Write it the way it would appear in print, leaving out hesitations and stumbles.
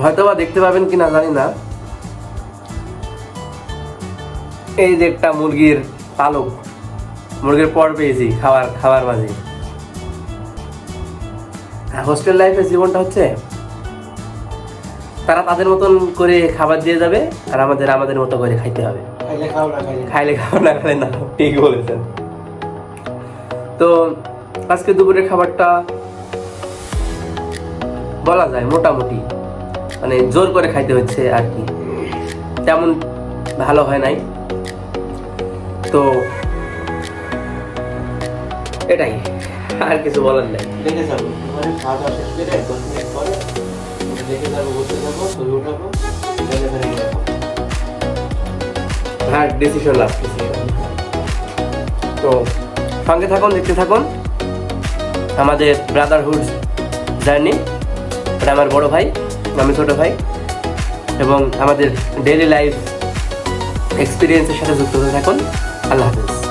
হয়তোবা দেখতে পাবেন কিনা জানি না, এই যে একটা মুরগির পালক, মুরগির পর পেয়েছি খাবার মাঝে। হোস্টেল লাইফের জীবনটা হচ্ছে তারা তাদের মতন করে খাবার দিয়ে যাবে, আর আমাদের মতো করে খাইতে হবে। খাইলে খাও না খাইলে না, ঠিক বলেছেন। তো আজকে দুপুরের খাবারটা বলা যায় মোটামুটি, মানে জোর করে খাইতে হচ্ছে আর কি, তেমন ভালো হয় নাই। তো এটাই, আর কিছু বলার নাই। দেখে যাবো মানে খাওয়া দাওয়া শেষ করে 10 মিনিট পরে দেখে যাবো, বসে যাবো, ছবি উঠাবো, হ্যাঁ, ডিসিশন লাস্ট ডিসিশন। তো সঙ্গে থাকুন, দেখতে থাকুন আমাদের ব্রাদারহুড জার্নি। এটা আমার বড় ভাই, আমি ছোট ভাই, এবং আমাদের ডেইলি লাইফ এক্সপিরিয়েন্সের সাথে যুক্ত হতে থাকুন। আল্লাহ হাফেজ।